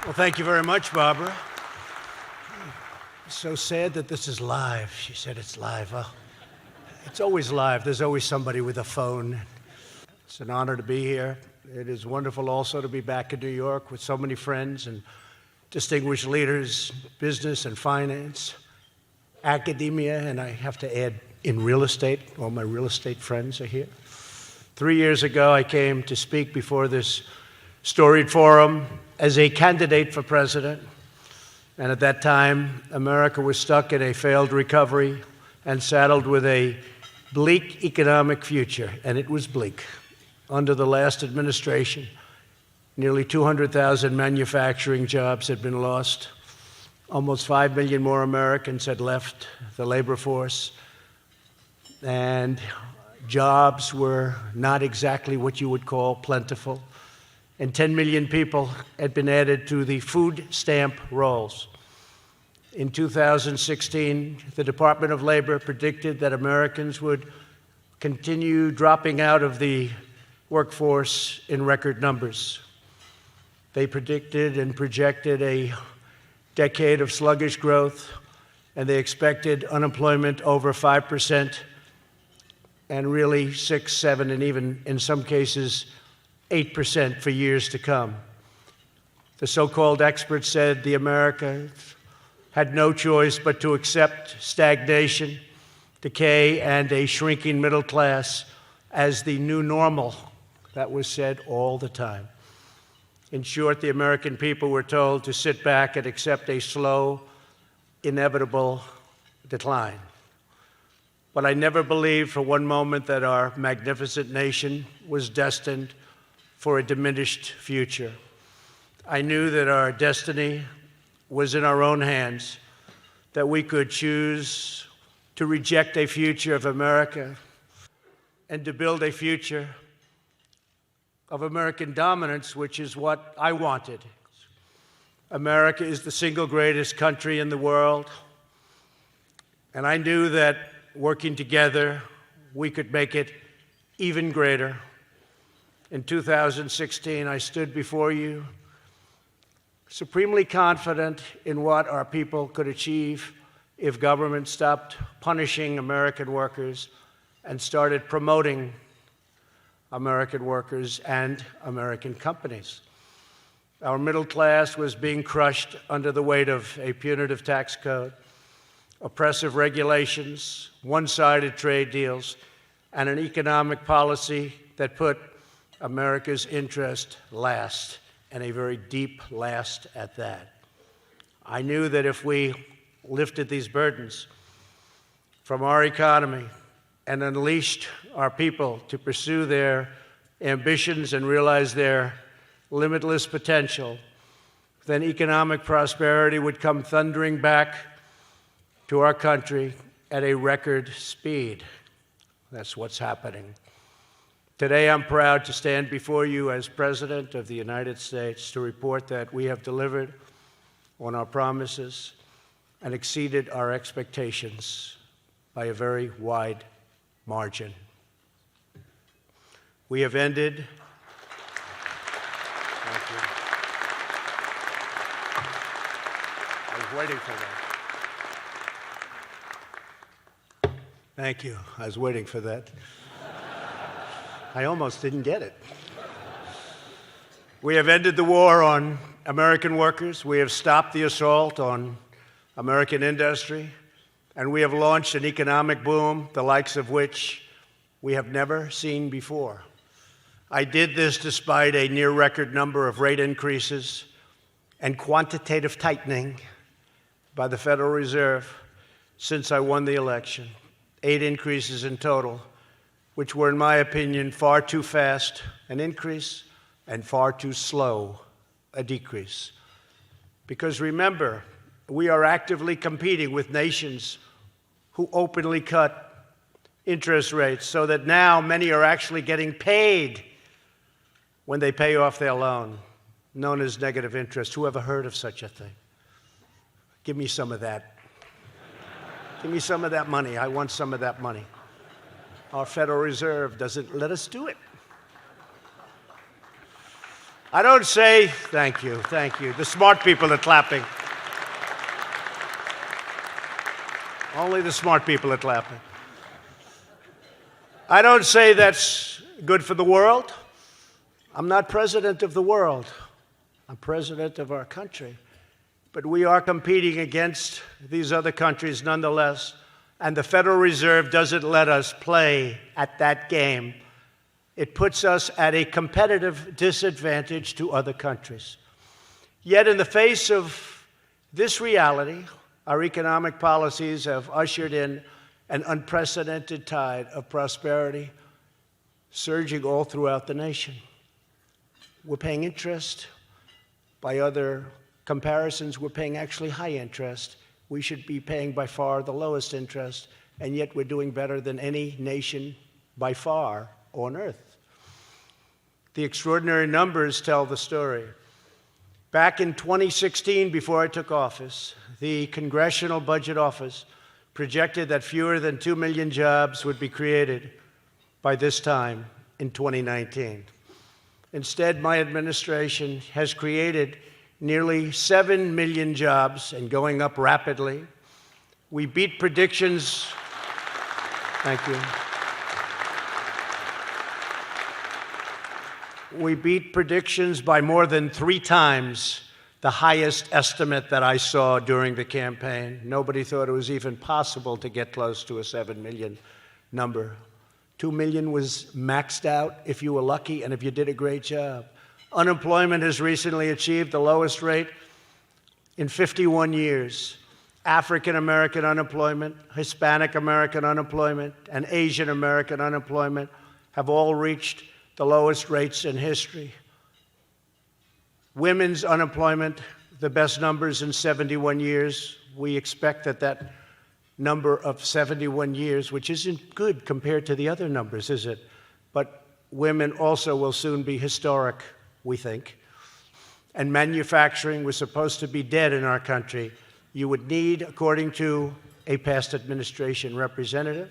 Well, thank you very much, Barbara. It's so sad that this is live. She said it's live. Well, it's always live. There's always somebody with a phone. It's an honor to be here. It is wonderful also to be back in New York with so many friends and distinguished leaders, business and finance, academia, and I have to add, in real estate. All my real estate friends are here. 3 years ago, I came to speak before this storied forum as a candidate for president. And at that time, America was stuck in a failed recovery and saddled with a bleak economic future, and it was bleak. Under the last administration, nearly 200,000 manufacturing jobs had been lost. Almost 5 million more Americans had left the labor force, and jobs were not exactly what you would call plentiful. And 10 million people had been added to the food stamp rolls. In 2016, the Department of Labor predicted that Americans would continue dropping out of the workforce in record numbers. They predicted and projected a decade of sluggish growth, and they expected unemployment over 5%, and really 6, 7, and even in some cases 8% for years to come. The so-called experts said the Americans had no choice but to accept stagnation, decay, and a shrinking middle class as the new normal. That was said all the time. In short, the American people were told to sit back and accept a slow, inevitable decline. But I never believed for one moment that our magnificent nation was destined for a diminished future. I knew that our destiny was in our own hands, that we could choose to reject a future of America and to build a future of American dominance, which is what I wanted. America is the single greatest country in the world, and I knew that working together, we could make it even greater. In 2016, I stood before you, supremely confident in what our people could achieve if government stopped punishing American workers and started promoting American workers and American companies. Our middle class was being crushed under the weight of a punitive tax code, oppressive regulations, one-sided trade deals, and an economic policy that put America's interest last, and a very deep last at that. I knew that if we lifted these burdens from our economy and unleashed our people to pursue their ambitions and realize their limitless potential, then economic prosperity would come thundering back to our country at a record speed. That's what's happening. Today, I'm proud to stand before you as President of the United States to report that we have delivered on our promises and exceeded our expectations by a very wide margin. We have ended. Thank you. I was waiting for that. Thank you. I was waiting for that. I almost didn't get it. We have ended the war on American workers. We have stopped the assault on American industry. And we have launched an economic boom, the likes of which we have never seen before. I did this despite a near record number of rate increases and quantitative tightening by the Federal Reserve since I won the election. 8 increases in total, which were, in my opinion, far too fast an increase and far too slow a decrease. Because remember, we are actively competing with nations who openly cut interest rates so that now many are actually getting paid when they pay off their loan, known as negative interest. Who ever heard of such a thing? Give me some of that. Give me some of that money. I want some of that money. Our Federal Reserve doesn't let us do it. I don't say, thank you. The smart people are clapping. Only the smart people are clapping. I don't say that's good for the world. I'm not president of the world. I'm president of our country. But we are competing against these other countries nonetheless, and the Federal Reserve doesn't let us play at that game. It puts us at a competitive disadvantage to other countries. Yet in the face of this reality, our economic policies have ushered in an unprecedented tide of prosperity, surging all throughout the nation. We're paying interest. By other comparisons, we're paying actually high interest. We should be paying by far the lowest interest, and yet we're doing better than any nation by far on earth. The extraordinary numbers tell the story. Back in 2016, before I took office, the Congressional Budget Office projected that fewer than 2 million jobs would be created by this time in 2019. Instead, my administration has created nearly 7 million jobs and going up rapidly. We beat predictions. Thank you. We beat predictions by more than 3 times the highest estimate that I saw during the campaign. Nobody thought it was even possible to get close to a 7 million number. 2 million was maxed out if you were lucky and if you did a great job. Unemployment has recently achieved the lowest rate in 51 years. African American unemployment, Hispanic American unemployment, and Asian American unemployment have all reached the lowest rates in history. Women's unemployment, the best numbers in 71 years. We expect that number of 71 years, which isn't good compared to the other numbers, is it? But women also will soon be historic, we think. And manufacturing was supposed to be dead in our country. You would need, according to a past administration representative,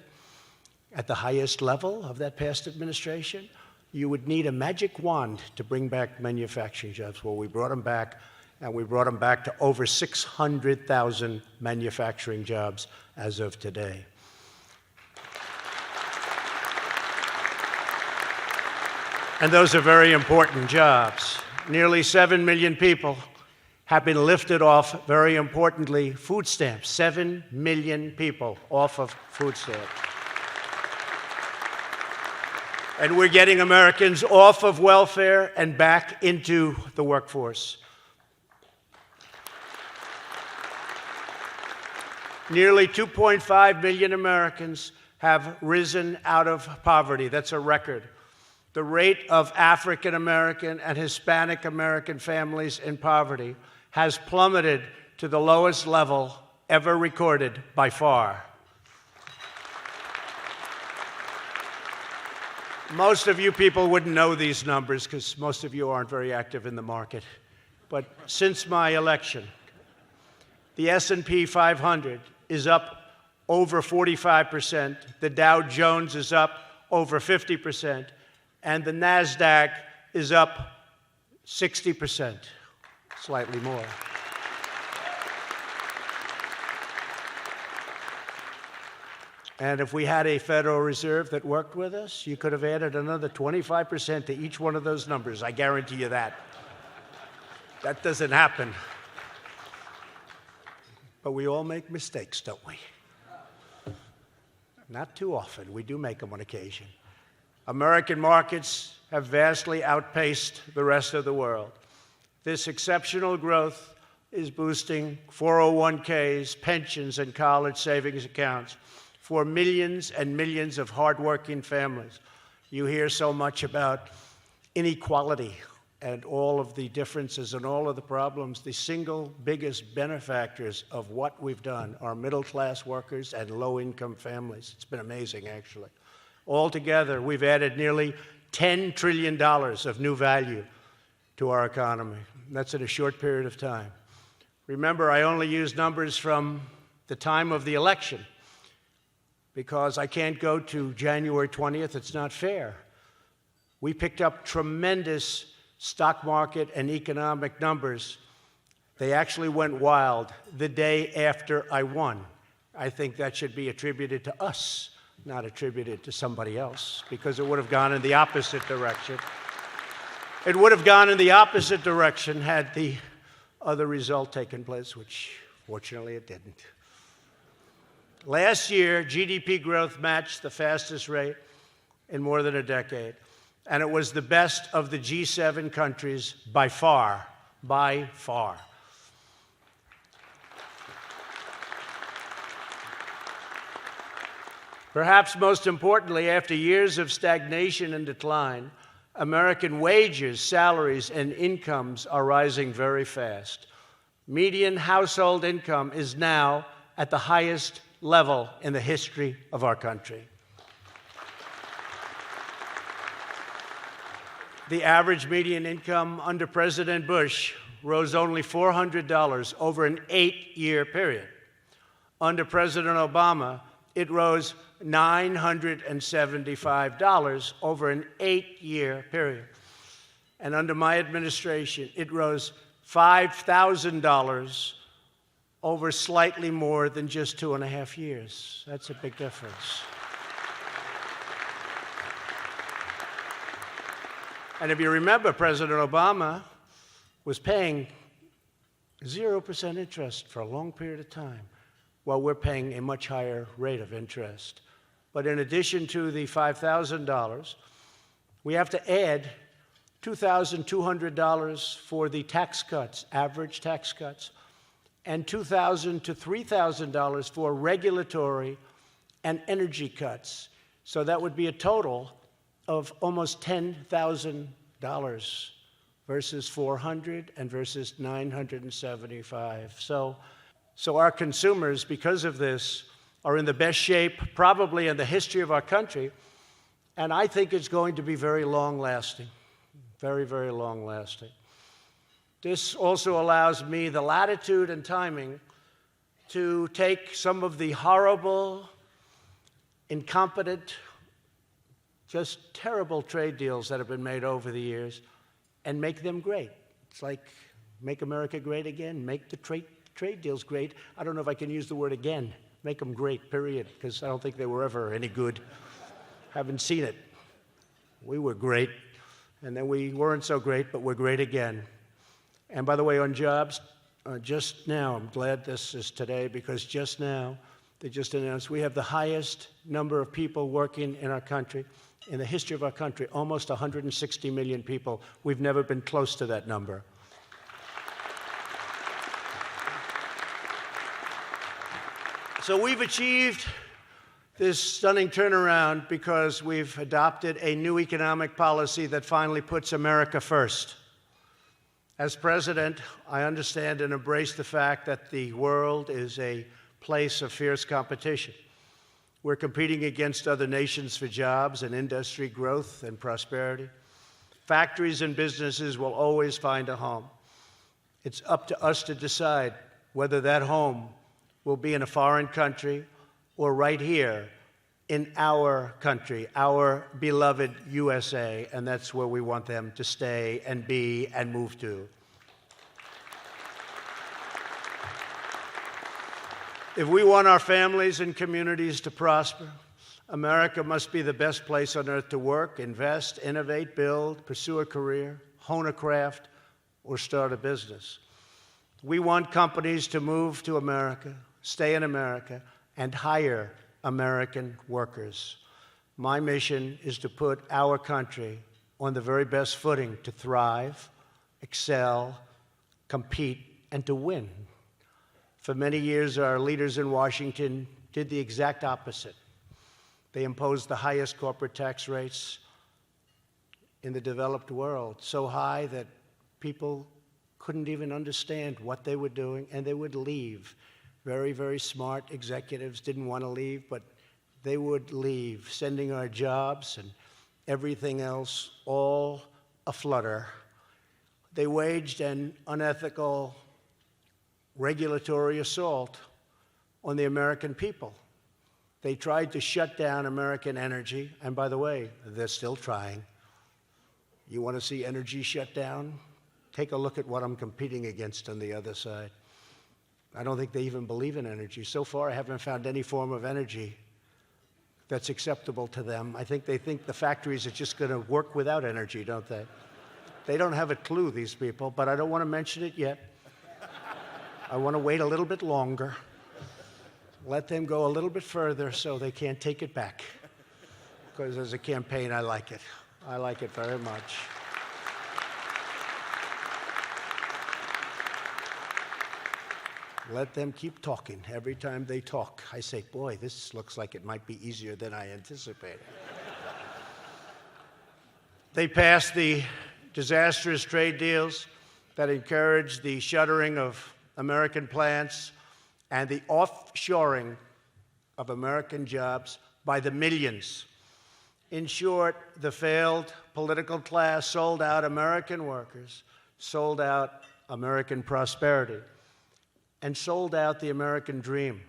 at the highest level of that past administration, you would need a magic wand to bring back manufacturing jobs. Well, we brought them back, and we brought them back to over 600,000 manufacturing jobs as of today. And those are very important jobs. Nearly 7 million people have been lifted off, very importantly, food stamps. 7 million people off of food stamps. And we're getting Americans off of welfare and back into the workforce. Nearly 2.5 million Americans have risen out of poverty. That's a record. The rate of African American and Hispanic American families in poverty has plummeted to the lowest level ever recorded by far. Most of you people wouldn't know these numbers because most of you aren't very active in the market. But since my election, the S&P 500 is up over 45%, the Dow Jones is up over 50%, and the NASDAQ is up 60%, slightly more. And if we had a Federal Reserve that worked with us, you could have added another 25% to each one of those numbers. I guarantee you that. That doesn't happen. But we all make mistakes, don't we? Not too often. We do make them on occasion. American markets have vastly outpaced the rest of the world. This exceptional growth is boosting 401ks, pensions, and college savings accounts for millions and millions of hardworking families. You hear so much about inequality and all of the differences and all of the problems. The single biggest benefactors of what we've done are middle-class workers and low-income families. It's been amazing, actually. Altogether, we've added nearly $10 trillion of new value to our economy. That's in a short period of time. Remember, I only use numbers from the time of the election, because I can't go to January 20th. It's not fair. We picked up tremendous stock market and economic numbers, they actually went wild the day after I won. I think that should be attributed to us, not attributed to somebody else, because it would have gone in the opposite direction. It would have gone in the opposite direction had the other result taken place, which fortunately it didn't. Last year, GDP growth matched the fastest rate in more than a decade, and it was the best of the G7 countries by far, by far. Perhaps most importantly, after years of stagnation and decline, American wages, salaries, and incomes are rising very fast. Median household income is now at the highest level in the history of our country. The average median income under President Bush rose only $400 over an 8-year period. Under President Obama, it rose $975 over an 8-year period. And under my administration, it rose $5,000 over slightly more than just 2.5 years. That's a big difference. And if you remember, President Obama was paying 0% interest for a long period of time, while we're paying a much higher rate of interest. But in addition to the $5,000, we have to add $2,200 for the tax cuts, average tax cuts, and $2,000 to $3,000 for regulatory and energy cuts. So that would be a total of almost $10,000 versus $400 and versus $975. So our consumers, because of this, are in the best shape probably in the history of our country, and I think it's going to be very long-lasting, very, very long-lasting. This also allows me the latitude and timing to take some of the horrible, incompetent, just terrible trade deals that have been made over the years and make them great. It's like make America great again, make the trade deals great. I don't know if I can use the word again. Make them great, period, because I don't think they were ever any good. Haven't seen it. We were great, and then we weren't so great, but we're great again. And by the way, on jobs, just now, I'm glad this is today, because just now, they just announced we have the highest number of people working in our country, in the history of our country, almost 160 million people. We've never been close to that number. So we've achieved this stunning turnaround because we've adopted a new economic policy that finally puts America first. As president, I understand and embrace the fact that the world is a place of fierce competition. We're competing against other nations for jobs and industry growth and prosperity. Factories and businesses will always find a home. It's up to us to decide whether that home will be in a foreign country or right here in our country, our beloved USA, and that's where we want them to stay and be and move to. If we want our families and communities to prosper, America must be the best place on earth to work, invest, innovate, build, pursue a career, hone a craft, or start a business. We want companies to move to America, stay in America, and hire American workers. My mission is to put our country on the very best footing to thrive, excel, compete, and to win. For many years, our leaders in Washington did the exact opposite. They imposed the highest corporate tax rates in the developed world, so high that people couldn't even understand what they were doing, and they would leave. Very, very smart executives didn't want to leave, but they would leave, sending our jobs and everything else all aflutter. They waged an unethical regulatory assault on the American people. They tried to shut down American energy, and by the way, they're still trying. You want to see energy shut down? Take a look at what I'm competing against on the other side. I don't think they even believe in energy. So far, I haven't found any form of energy that's acceptable to them. I think they think the factories are just going to work without energy, don't they? They don't have a clue, these people, but I don't want to mention it yet. I want to wait a little bit longer. Let them go a little bit further so they can't take it back. Because as a campaign, I like it. I like it very much. Let them keep talking. Every time they talk, I say, boy, this looks like it might be easier than I anticipated. They passed the disastrous trade deals that encouraged the shuttering of American plants and the offshoring of American jobs by the millions. In short, the failed political class sold out American workers, sold out American prosperity, and sold out the American dream.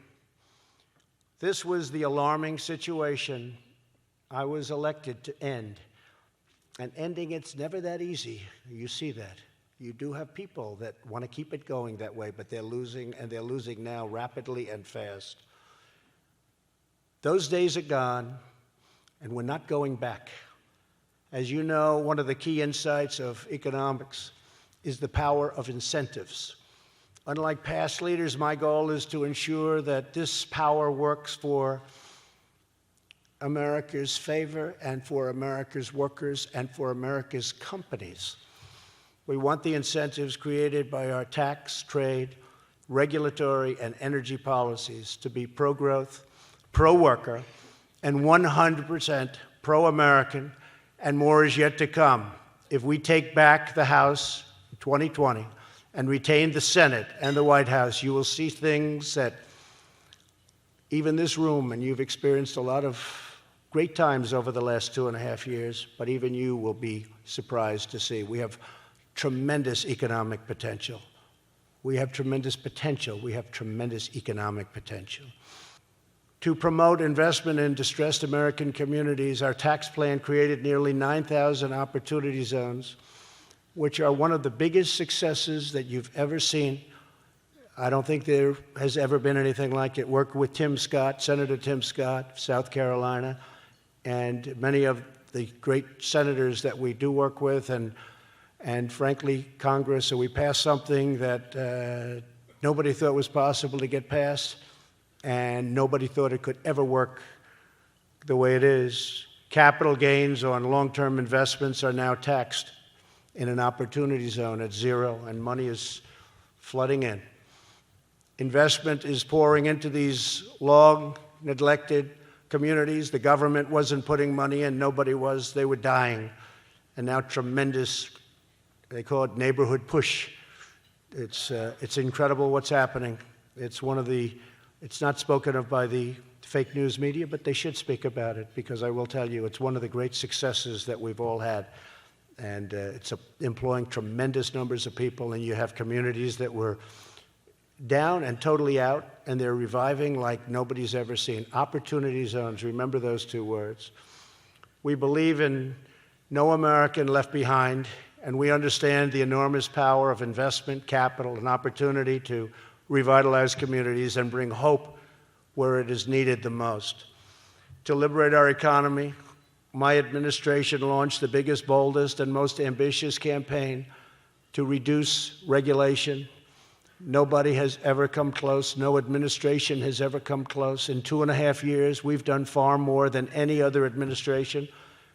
This was the alarming situation I was elected to end. And ending it's never that easy. You see that. You do have people that want to keep it going that way, but they're losing, and they're losing now rapidly and fast. Those days are gone, and we're not going back. As you know, one of the key insights of economics is the power of incentives. Unlike past leaders, my goal is to ensure that this power works for America's favor and for America's workers and for America's companies. We want the incentives created by our tax, trade, regulatory, and energy policies to be pro-growth, pro-worker, and 100% pro-American, and more is yet to come. If we take back the House in 2020 and retain the Senate and the White House, you will see things that even this room, and you've experienced a lot of great times over the last 2.5 years, but even you will be surprised to see. We have tremendous economic potential. We have tremendous potential. We have tremendous economic potential. To promote investment in distressed American communities, our tax plan created nearly 9,000 opportunity zones, which are one of the biggest successes that you've ever seen. I don't think there has ever been anything like it. Worked with Tim Scott, Senator Tim Scott, South Carolina, and many of the great senators that we do work with, and frankly, Congress. So we passed something that nobody thought was possible to get passed, and nobody thought it could ever work the way it is. Capital gains on long-term investments are now taxed in an opportunity zone at zero, and money is flooding in. Investment is pouring into these long-neglected communities. The government wasn't putting money in, nobody was, they were dying. And now tremendous, they call it neighborhood push. It's incredible what's happening. It's not spoken of by the fake news media, but they should speak about it, because I will tell you, it's one of the great successes that we've all had. And it's employing tremendous numbers of people, and you have communities that were down and totally out, and they're reviving like nobody's ever seen. Opportunity zones, remember those two words. We believe in no American left behind, and we understand the enormous power of investment, capital, and opportunity to revitalize communities and bring hope where it is needed the most. To liberate our economy, my administration launched the biggest, boldest, and most ambitious campaign to reduce regulation. Nobody has ever come close. No administration has ever come close. In 2.5 years, we've done far more than any other administration,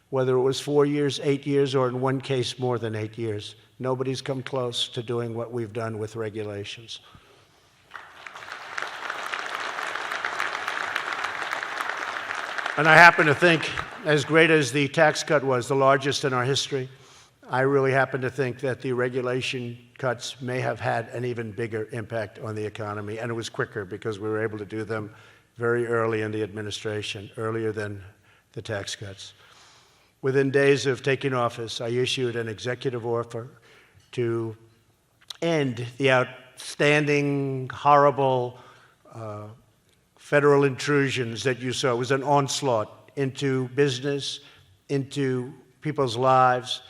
whether it was 4 years, 8 years, or in one case, more than 8 years. Nobody's come close to doing what we've done with regulations. And I happen to think, as great as the tax cut was, the largest in our history, I really happen to think that the regulation cuts may have had an even bigger impact on the economy, and it was quicker because we were able to do them very early in the administration, earlier than the tax cuts. Within days of taking office, I issued an executive order to end the outstanding, horrible federal intrusions that you saw. It was an onslaught into business, into people's lives.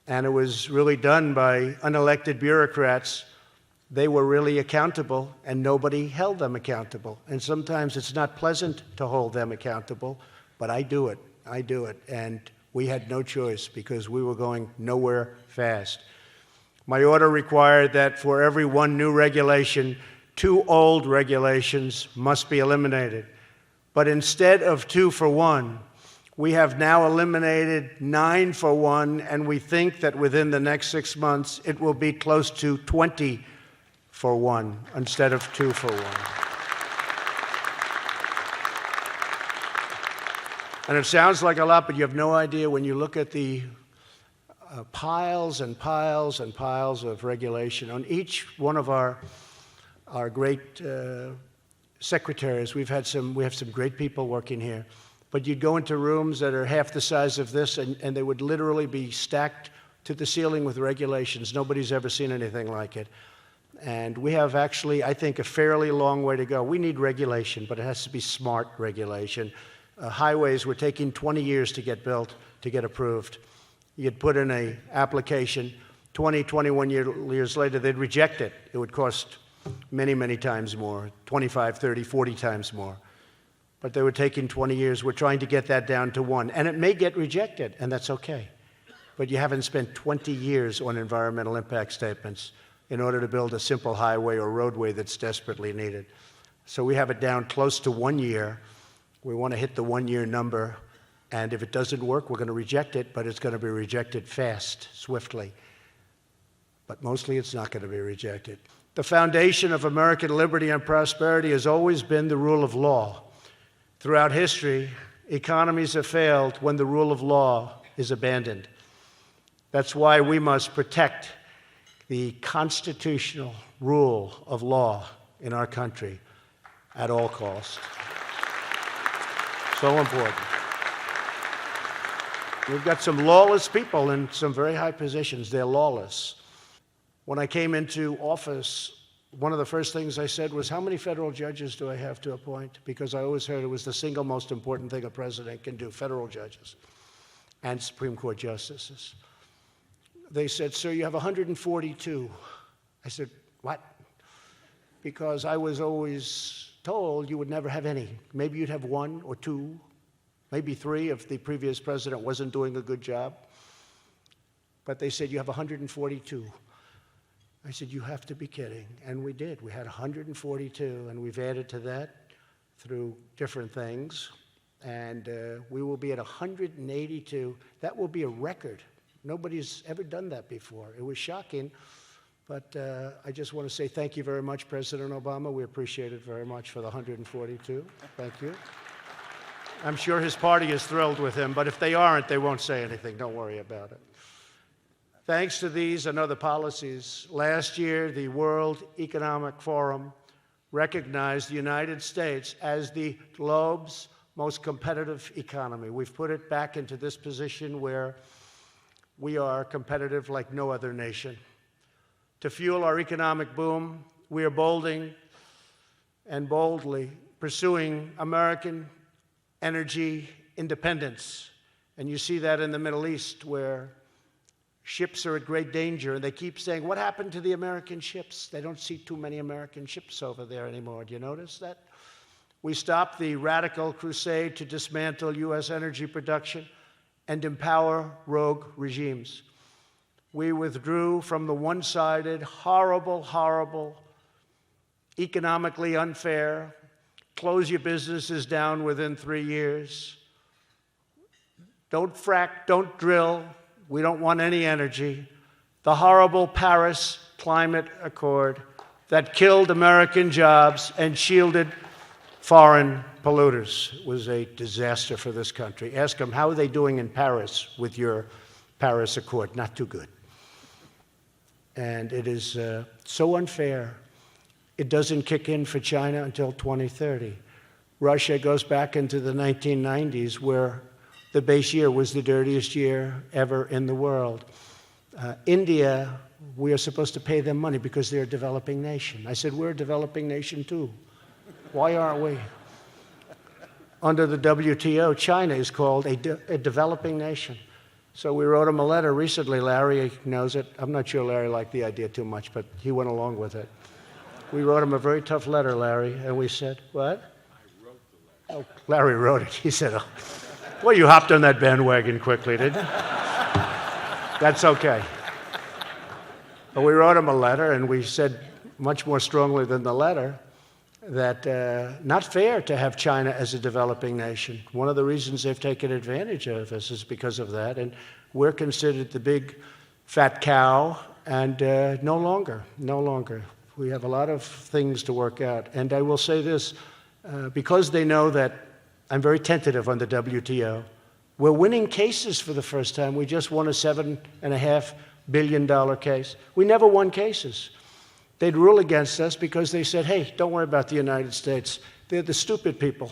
and it was really done by unelected bureaucrats. They were really accountable, and nobody held them accountable. And sometimes it's not pleasant to hold them accountable, but I do it. I do it. And we had no choice because we were going nowhere fast. My order required that for every one new regulation, 2 old regulations must be eliminated. But instead of 2 for 1, we have now eliminated 9 for 1, and we think that within the next 6 months, it will be close to 20 for 1 instead of 2 for 1. And it sounds like a lot, but you have no idea when you look at the piles and piles and piles of regulation. On each one of our great secretaries, we have some great people working here, but you'd go into rooms that are half the size of this, and they would literally be stacked to the ceiling with regulations. Nobody's ever seen anything like it. And we have actually, I think, a fairly long way to go. We need regulation, but it has to be smart regulation. Highways were taking 20 years to get built, to get approved. You'd put in an application, 21 years later, they'd reject it. It would cost many, many times more, 25, 30, 40 times more. But they were taking 20 years. We're trying to get that down to 1. And it may get rejected, and that's okay. But you haven't spent 20 years on environmental impact statements in order to build a simple highway or roadway that's desperately needed. So we have it down close to 1 year. We want to hit the 1-year number. And if it doesn't work, we're going to reject it, but it's going to be rejected fast, swiftly. But mostly it's not going to be rejected. The foundation of American liberty and prosperity has always been the rule of law. Throughout history, economies have failed when the rule of law is abandoned. That's why we must protect the constitutional rule of law in our country at all costs. So important. We've got some lawless people in some very high positions. They're lawless. When I came into office, one of the first things I said was, how many federal judges do I have to appoint? Because I always heard it was the single most important thing a president can do, federal judges and Supreme Court justices. They said, sir, you have 142. I said, what? Because I was always told you would never have any. Maybe you'd have 1 or 2, maybe 3 if the previous president wasn't doing a good job. But they said, you have 142. I said, you have to be kidding. And we did. We had 142, and we've added to that through different things. And we will be at 182. That will be a record. Nobody's ever done that before. It was shocking, but I just want to say thank you very much, President Obama. We appreciate it very much for the 142. Thank you. I'm sure his party is thrilled with him, but if they aren't, they won't say anything. Don't worry about it. Thanks to these and other policies, last year the World Economic Forum recognized the United States as the globe's most competitive economy. We've put it back into this position where we are competitive like no other nation. To fuel our economic boom, we are boldly pursuing American energy independence. And you see that in the Middle East, where ships are at great danger, and they keep saying, what happened to the American ships? They don't see too many American ships over there anymore. Do you notice that? We stopped the radical crusade to dismantle U.S. energy production and empower rogue regimes. We withdrew from the one-sided, horrible, economically unfair, close your businesses down within 3 years. Don't frack, don't drill. We don't want any energy. The horrible Paris Climate Accord that killed American jobs and shielded foreign polluters was a disaster for this country. Ask them, how are they doing in Paris with your Paris Accord? Not too good. And it is so unfair. It doesn't kick in for China until 2030. Russia goes back into the 1990s, where the base year was the dirtiest year ever in the world. India, we are supposed to pay them money because they're a developing nation. I said, we're a developing nation too. Why aren't we? Under the WTO, China is called a developing nation. So we wrote him a letter recently. Larry knows it. I'm not sure Larry liked the idea too much, but he went along with it. We wrote him a very tough letter, Larry, and we said, what? I wrote the letter. Oh, Larry wrote it. He said, oh, well, you hopped on that bandwagon quickly, didn't you? That's okay. But we wrote him a letter, and we said much more strongly than the letter that not fair to have China as a developing nation. One of the reasons they've taken advantage of us is because of that, and we're considered the big fat cow, and no longer. We have a lot of things to work out. And I will say this, because they know that I'm very tentative on the WTO, we're winning cases for the first time. We just won a $7.5 billion case. We never won cases. They'd rule against us because they said, hey, don't worry about the United States. They're the stupid people.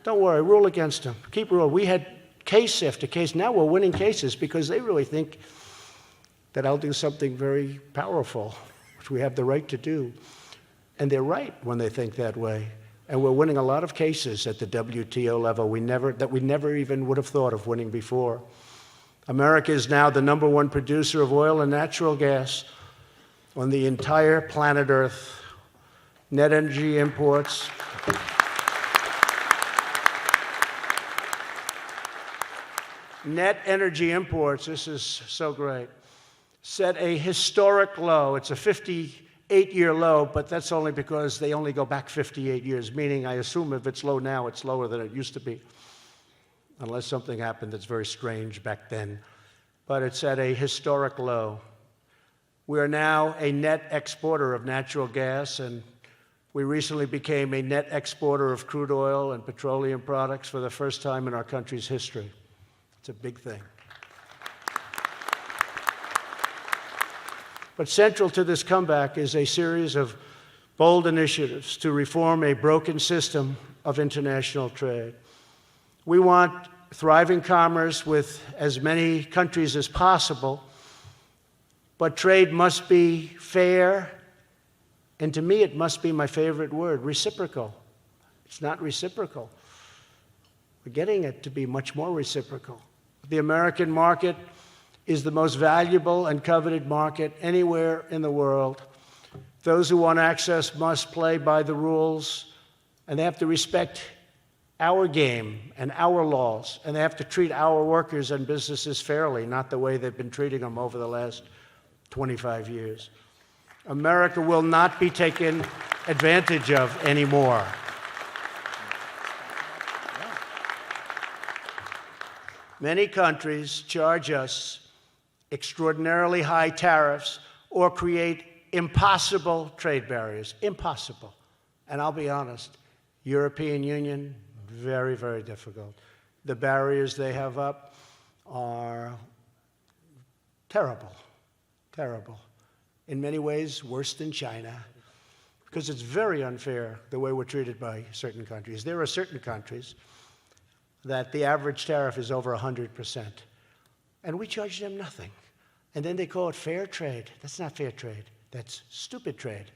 Don't worry, rule against them. Keep rule. We had case after case. Now we're winning cases because they really think that I'll do something very powerful, which we have the right to do. And they're right when they think that way. And we're winning a lot of cases at the WTO level that we never even would have thought of winning before. America is now the #1 producer of oil and natural gas on the entire planet Earth. Net energy imports. Net energy imports, this is so great, set a historic low. It's a 58-year low, but that's only because they only go back 58 years, meaning I assume if it's low now, it's lower than it used to be, unless something happened that's very strange back then. But it's at a historic low. We are now a net exporter of natural gas, and we recently became a net exporter of crude oil and petroleum products for the first time in our country's history. It's a big thing. But central to this comeback is a series of bold initiatives to reform a broken system of international trade. We want thriving commerce with as many countries as possible, but trade must be fair, and to me it must be my favorite word, reciprocal. It's not reciprocal. We're getting it to be much more reciprocal. The American market is the most valuable and coveted market anywhere in the world. Those who want access must play by the rules, and they have to respect our game and our laws, and they have to treat our workers and businesses fairly, not the way they've been treating them over the last 25 years. America will not be taken advantage of anymore. Many countries charge us extraordinarily high tariffs or create impossible trade barriers. Impossible. And I'll be honest, European Union, very, very difficult. The barriers they have up are terrible, terrible. In many ways, worse than China, because it's very unfair the way we're treated by certain countries. There are certain countries that the average tariff is over 100%, and we charge them nothing. And then they call it fair trade. That's not fair trade. That's stupid trade.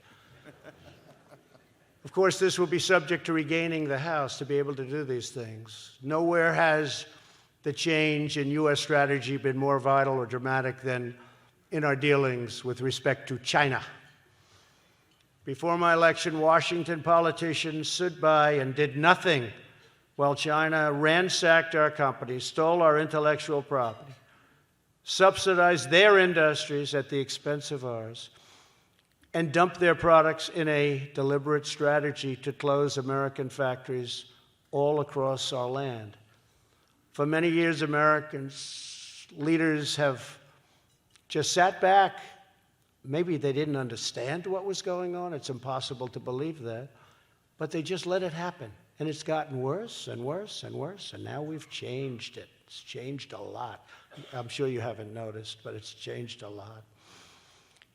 Of course, this will be subject to regaining the House to be able to do these things. Nowhere has the change in U.S. strategy been more vital or dramatic than in our dealings with respect to China. Before my election, Washington politicians stood by and did nothing while China ransacked our companies, stole our intellectual property, subsidized their industries at the expense of ours, and dumped their products in a deliberate strategy to close American factories all across our land. For many years, Americans, leaders have just sat back. Maybe they didn't understand what was going on. It's impossible to believe that. But they just let it happen. And it's gotten worse and worse and worse. And now we've changed it. It's changed a lot. I'm sure you haven't noticed, but it's changed a lot.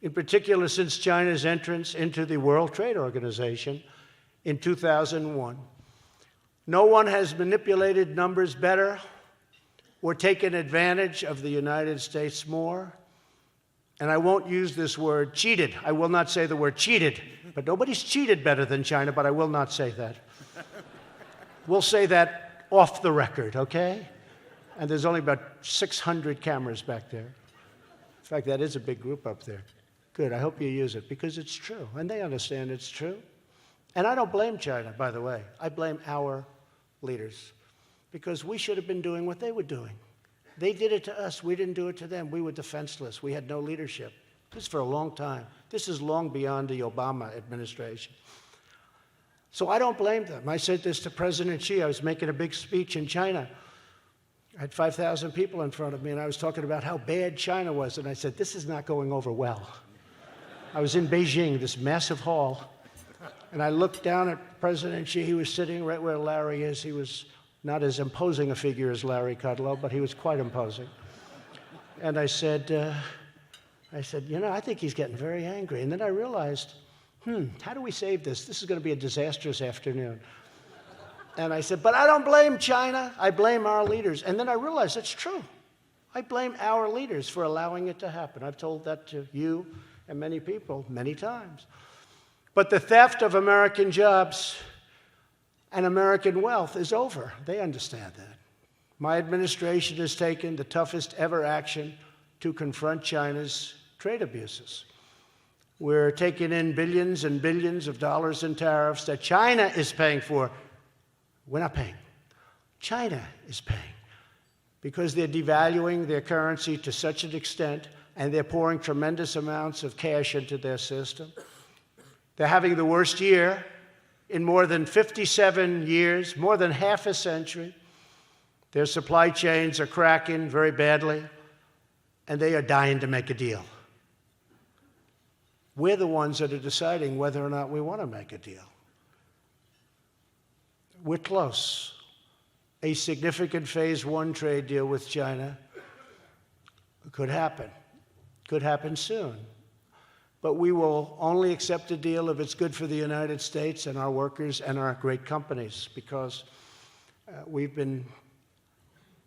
In particular, since China's entrance into the World Trade Organization in 2001, no one has manipulated numbers better or taken advantage of the United States more. And I won't use this word, cheated. I will not say the word cheated, but nobody's cheated better than China, but I will not say that. We'll say that off the record, okay? And there's only about 600 cameras back there. In fact, that is a big group up there. Good, I hope you use it, because it's true, and they understand it's true. And I don't blame China, by the way. I blame our leaders, because we should have been doing what they were doing. They did it to us. We didn't do it to them. We were defenseless. We had no leadership. This is for a long time. This is long beyond the Obama administration. So I don't blame them. I said this to President Xi. I was making a big speech in China. I had 5,000 people in front of me, and I was talking about how bad China was. And I said, this is not going over well. I was in Beijing, this massive hall, and I looked down at President Xi. He was sitting right where Larry is. He was not as imposing a figure as Larry Kudlow, but he was quite imposing. And I said, you know, I think he's getting very angry. And then I realized, how do we save this? This is going to be a disastrous afternoon. And I said, but I don't blame China. I blame our leaders. And then I realized it's true. I blame our leaders for allowing it to happen. I've told that to you and many people many times. But the theft of American jobs and American wealth is over. They understand that. My administration has taken the toughest ever action to confront China's trade abuses. We're taking in billions and billions of dollars in tariffs that China is paying for. We're not paying. China is paying, because they're devaluing their currency to such an extent, and they're pouring tremendous amounts of cash into their system. They're having the worst year in more than 57 years, more than half a century. Their supply chains are cracking very badly, and they are dying to make a deal. We're the ones that are deciding whether or not we want to make a deal. We're close. A significant phase one trade deal with China could happen. Could happen soon. But we will only accept a deal if it's good for the United States and our workers and our great companies, because we've been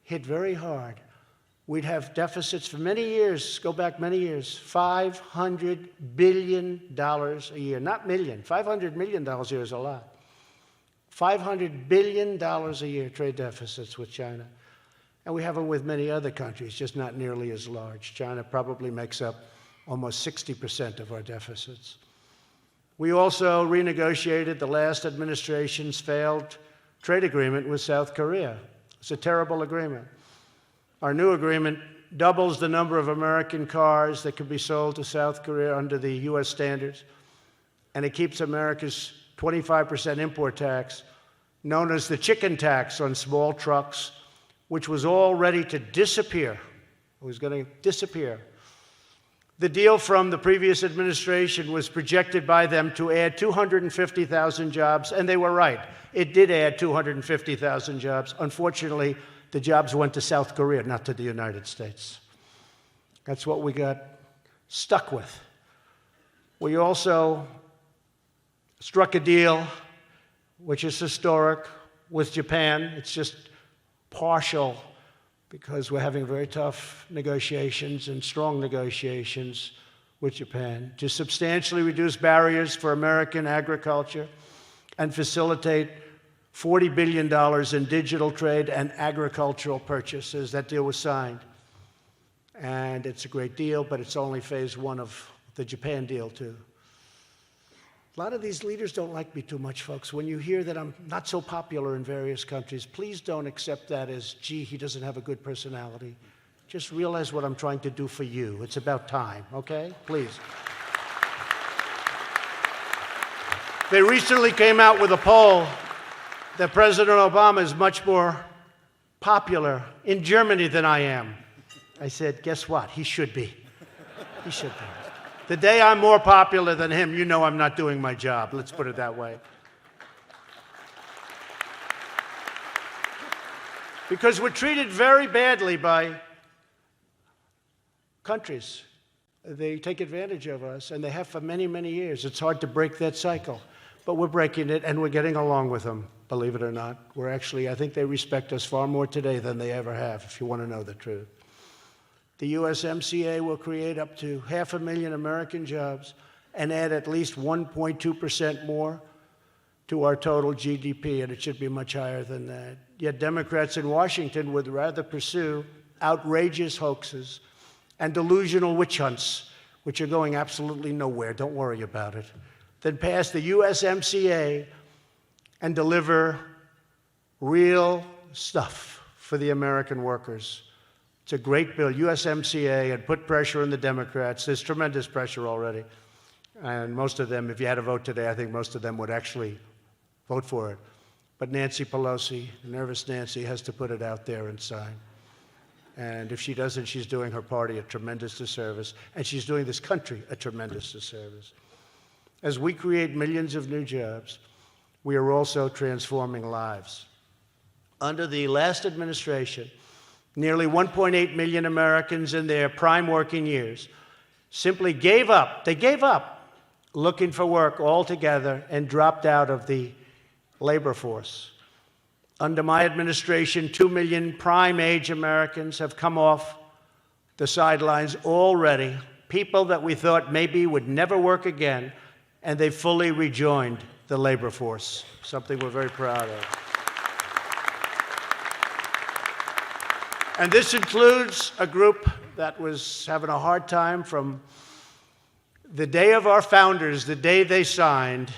hit very hard. We'd have deficits for many years, go back many years, $500 billion a year, not million. $500 million a year is a lot. $500 billion a year trade deficits with China. And we have them with many other countries, just not nearly as large. China probably makes up almost 60% of our deficits. We also renegotiated the last administration's failed trade agreement with South Korea. It's a terrible agreement. Our new agreement doubles the number of American cars that can be sold to South Korea under the U.S. standards, and it keeps America's 25% import tax, known as the chicken tax on small trucks, which was all ready to disappear. It was going to disappear. The deal from the previous administration was projected by them to add 250,000 jobs, and they were right. It did add 250,000 jobs. Unfortunately, the jobs went to South Korea, not to the United States. That's what we got stuck with. We also struck a deal, which is historic, with Japan. It's just partial, because we're having very tough negotiations and strong negotiations with Japan to substantially reduce barriers for American agriculture and facilitate $40 billion in digital trade and agricultural purchases. That deal was signed. And it's a great deal, but it's only phase one of the Japan deal, too. A lot of these leaders don't like me too much, folks. When you hear that I'm not so popular in various countries, please don't accept that as, gee, he doesn't have a good personality. Just realize what I'm trying to do for you. It's about time, okay? Please. They recently came out with a poll that President Obama is much more popular in Germany than I am. I said, guess what? He should be. He should be. The day I'm more popular than him, you know I'm not doing my job. Let's put it that way. Because we're treated very badly by countries. They take advantage of us, and they have for many, many years. It's hard to break that cycle. But we're breaking it, and we're getting along with them, believe it or not. We're actually, I think they respect us far more today than they ever have, if you want to know the truth. The USMCA will create up to 500,000 American jobs and add at least 1.2% more to our total GDP, and it should be much higher than that. Yet Democrats in Washington would rather pursue outrageous hoaxes and delusional witch hunts, which are going absolutely nowhere, don't worry about it, than pass the USMCA and deliver real stuff for the American workers. It's a great bill, USMCA, and put pressure on the Democrats. There's tremendous pressure already. And most of them, if you had a vote today, I think most of them would actually vote for it. But Nancy Pelosi, nervous Nancy, has to put it out there and sign. And if she doesn't, she's doing her party a tremendous disservice, and she's doing this country a tremendous disservice. As we create millions of new jobs, we are also transforming lives. Under the last administration, nearly 1.8 million Americans in their prime working years simply gave up. They gave up looking for work altogether and dropped out of the labor force. Under my administration, 2 million prime-age Americans have come off the sidelines already, people that we thought maybe would never work again, and they fully rejoined the labor force, something we're very proud of. And this includes a group that was having a hard time from the day of our founders, the day they signed.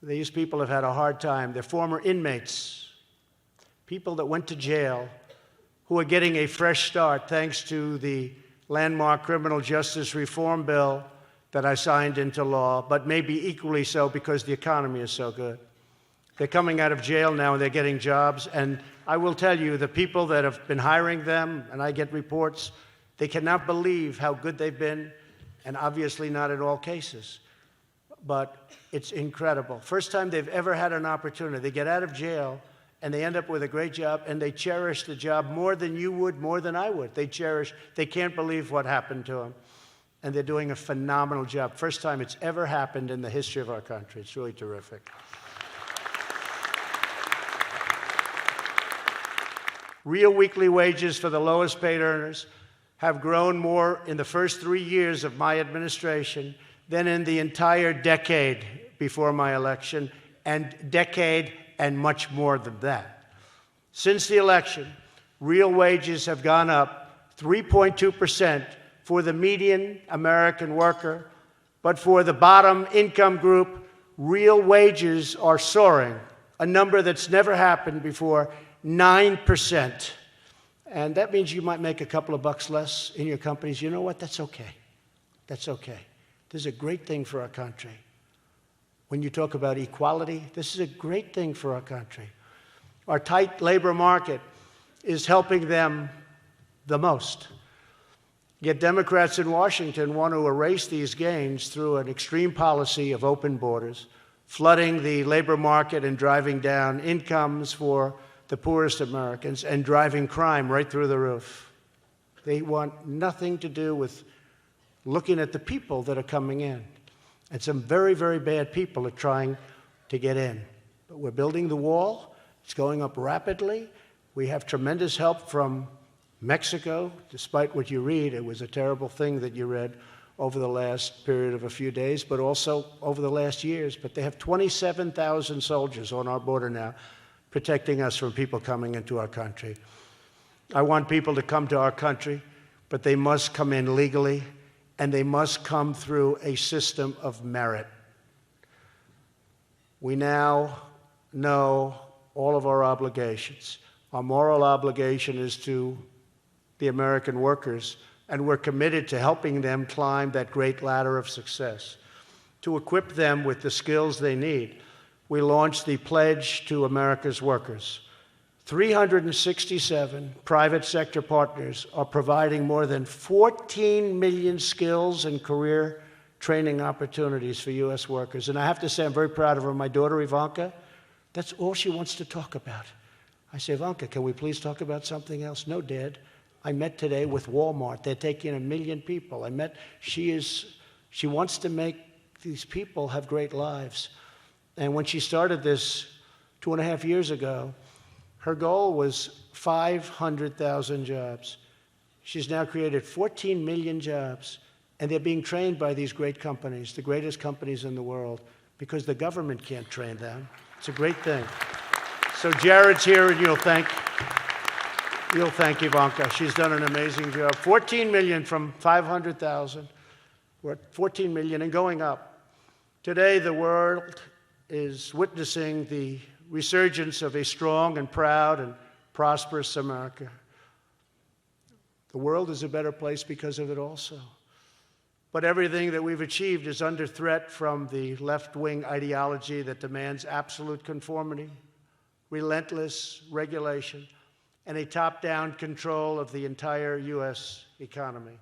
These people have had a hard time. They're former inmates, people that went to jail, who are getting a fresh start thanks to the landmark criminal justice reform bill that I signed into law, but maybe equally so because the economy is so good. They're coming out of jail now and they're getting jobs, and I will tell you, the people that have been hiring them, and I get reports, they cannot believe how good they've been, and obviously not in all cases. But it's incredible. First time they've ever had an opportunity. They get out of jail, and they end up with a great job, and they cherish the job more than you would, more than I would. They can't believe what happened to them, and they're doing a phenomenal job. First time it's ever happened in the history of our country. It's really terrific. Real weekly wages for the lowest paid earners have grown more in the first 3 years of my administration than in the entire decade before my election, and decade and much more than that. Since the election, real wages have gone up 3.2% for the median American worker, but for the bottom income group, real wages are soaring, a number that's never happened before, 9%. And that means you might make a couple of bucks less in your companies. You know what? That's okay. That's okay. This is a great thing for our country. When you talk about equality, this is a great thing for our country. Our tight labor market is helping them the most. Yet Democrats in Washington want to erase these gains through an extreme policy of open borders, flooding the labor market and driving down incomes for the poorest Americans and driving crime right through the roof. They want nothing to do with looking at the people that are coming in. And some very, very bad people are trying to get in. But we're building the wall. It's going up rapidly. We have tremendous help from Mexico. Despite what you read, it was a terrible thing that you read over the last period of a few days, but also over the last years. But they have 27,000 soldiers on our border now, protecting us from people coming into our country. I want people to come to our country, but they must come in legally, and they must come through a system of merit. We now know all of our obligations. Our moral obligation is to the American workers, and we're committed to helping them climb that great ladder of success, to equip them with the skills they need. We launched the Pledge to America's Workers. 367 private sector partners are providing more than 14 million skills and career training opportunities for U.S. workers. And I have to say, I'm very proud of her. My daughter, Ivanka, that's all she wants to talk about. I say, Ivanka, can we please talk about something else? No, Dad. I met today with Walmart. They're taking 1 million people. She wants to make these people have great lives. And when she started this 2.5 years ago, her goal was 500,000 jobs. She's now created 14 million jobs, and they're being trained by these great companies, the greatest companies in the world. because the government can't train them. It's a great thing. So Jared's here, and you'll thank Ivanka. She's done an amazing job. 14 million from 500,000. We're at 14 million and going up. Today, the world is witnessing the resurgence of a strong and proud and prosperous America. The world is a better place because of it also. But everything that we've achieved is under threat from the left-wing ideology that demands absolute conformity, relentless regulation, and a top-down control of the entire U.S. economy.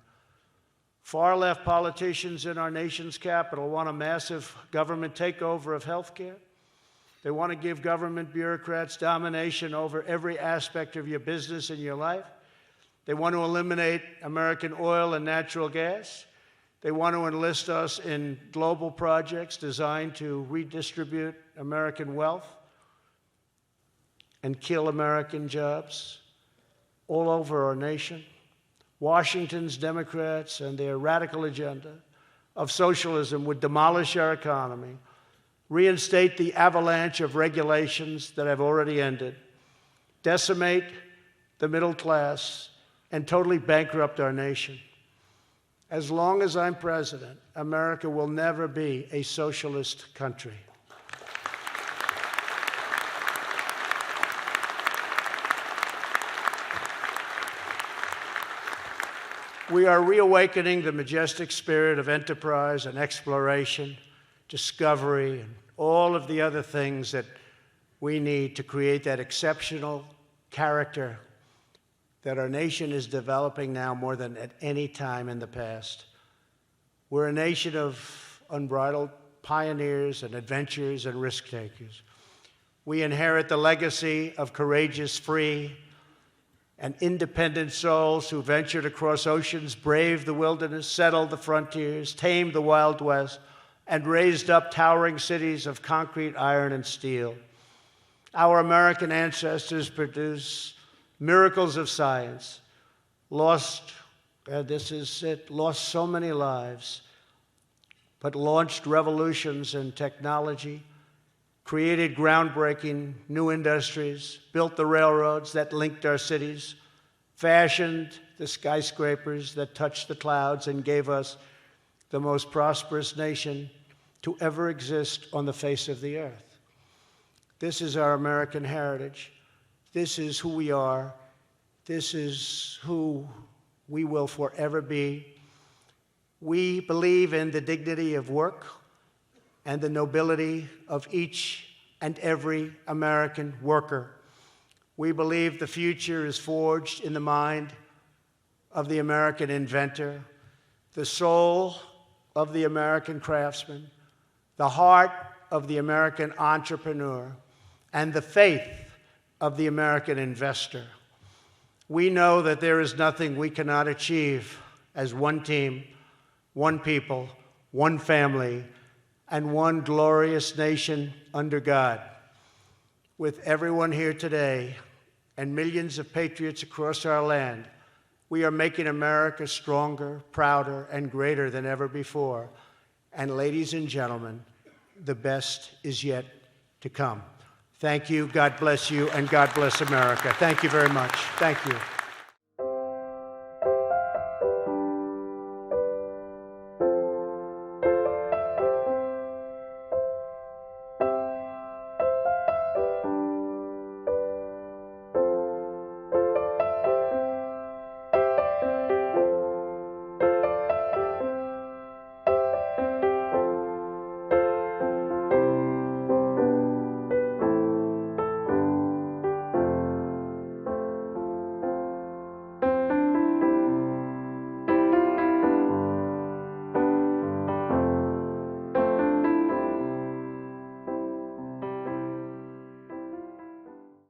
Far-left politicians in our nation's capital want a massive government takeover of health care. They want to give government bureaucrats domination over every aspect of your business and your life. They want to eliminate American oil and natural gas. They want to enlist us in global projects designed to redistribute American wealth and kill American jobs all over our nation. Washington's Democrats and their radical agenda of socialism would demolish our economy, reinstate the avalanche of regulations that have already ended, decimate the middle class, and totally bankrupt our nation. As long as I'm president, America will never be a socialist country. We are reawakening the majestic spirit of enterprise and exploration, discovery, and all of the other things that we need to create that exceptional character that our nation is developing now more than at any time in the past. We're a nation of unbridled pioneers and adventurers and risk-takers. We inherit the legacy of courageous, free, and independent souls who ventured across oceans, braved the wilderness, settled the frontiers, tamed the Wild West, and raised up towering cities of concrete, iron, and steel. Our American ancestors produced miracles of science, lost so many lives, but launched revolutions in technology, created groundbreaking new industries, built the railroads that linked our cities, fashioned the skyscrapers that touched the clouds, and gave us the most prosperous nation to ever exist on the face of the earth. This is our American heritage. This is who we are. This is who we will forever be. We believe in the dignity of work and the nobility of each and every American worker. We believe the future is forged in the mind of the American inventor, the soul of the American craftsman, the heart of the American entrepreneur, and the faith of the American investor. We know that there is nothing we cannot achieve as one team, one people, one family, and one glorious nation under God. With everyone here today and millions of patriots across our land, we are making America stronger, prouder, and greater than ever before. And ladies and gentlemen, the best is yet to come. Thank you, God bless you, and God bless America. Thank you very much. Thank you.